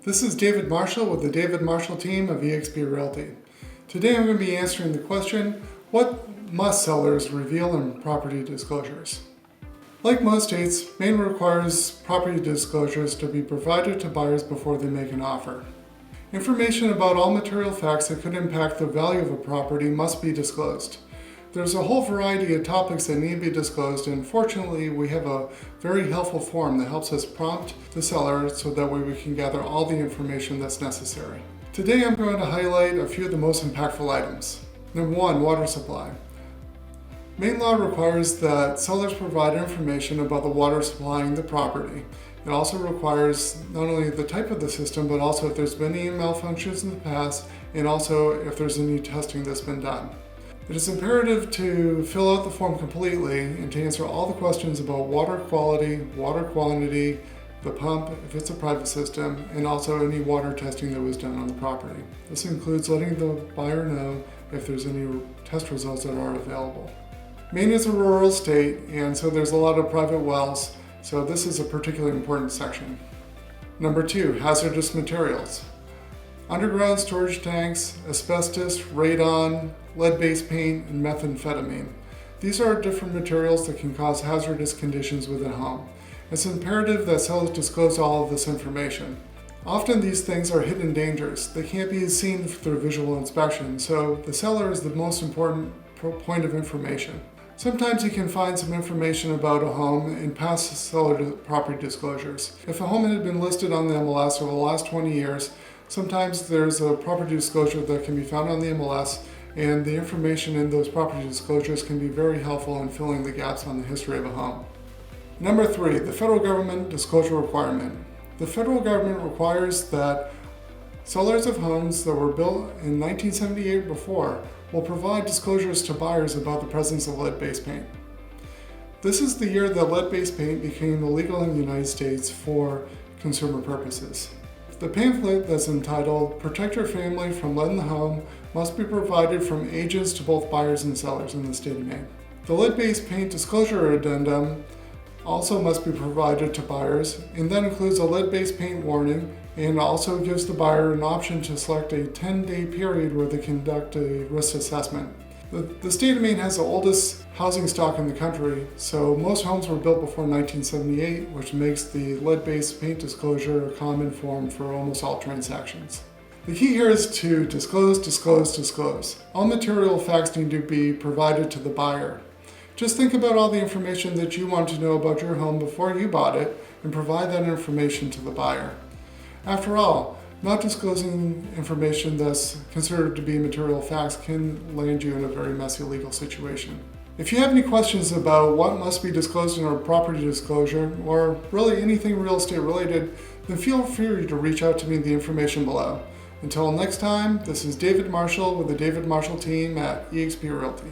This is David Marshall with the David Marshall team of eXp Realty. Today I'm going to be answering the question, what must sellers reveal in property disclosures? Like most states, Maine requires property disclosures to be provided to buyers before they make an offer. Information about all material facts that could impact the value of a property must be disclosed. There's a whole variety of topics that need to be disclosed, and fortunately we have a very helpful form that helps us prompt the seller so that way we can gather all the information that's necessary. Today I'm going to highlight a few of the most impactful items. Number 1, water supply. Maine law requires that sellers provide information about the water supplying the property. It also requires not only the type of the system, but also if there's been any malfunctions in the past, and also if there's any testing that's been done. It is imperative to fill out the form completely and to answer all the questions about water quality, water quantity, the pump if it's a private system, and also any water testing that was done on the property. This includes letting the buyer know if there's any test results that are available. Maine is a rural state, and so there's a lot of private wells, so this is a particularly important section. Number 2, hazardous materials. Underground storage tanks, asbestos, radon, lead-based paint, and methamphetamine. These are different materials that can cause hazardous conditions within a home. It's imperative that sellers disclose all of this information. Often these things are hidden dangers. They can't be seen through visual inspection, so the seller is the most important point of information. Sometimes you can find some information about a home in past seller property disclosures. If a home had been listed on the MLS over the last 20 years, sometimes there's a property disclosure that can be found on the MLS, and the information in those property disclosures can be very helpful in filling the gaps on the history of a home. Number 3, the federal government disclosure requirement. The federal government requires that sellers of homes that were built in 1978 or before will provide disclosures to buyers about the presence of lead-based paint. This is the year that lead-based paint became illegal in the United States for consumer purposes. The pamphlet that's entitled "Protect Your Family from Lead in the Home" must be provided from agents to both buyers and sellers in the state of Maine. The lead-based paint disclosure addendum also must be provided to buyers, and that includes a lead-based paint warning, and also gives the buyer an option to select a 10-day period where they conduct a risk assessment. The state of Maine has the oldest housing stock in the country, so most homes were built before 1978, which makes the lead-based paint disclosure a common form for almost all transactions. The key here is to disclose, disclose, disclose. All material facts need to be provided to the buyer. Just think about all the information that you want to know about your home before you bought it and provide that information to the buyer. After all, not disclosing information that's considered to be material facts can land you in a very messy legal situation. If you have any questions about what must be disclosed in our property disclosure, or really anything real estate related, then feel free to reach out to me in the information below. Until next time, this is David Marshall with the David Marshall team at eXp Realty.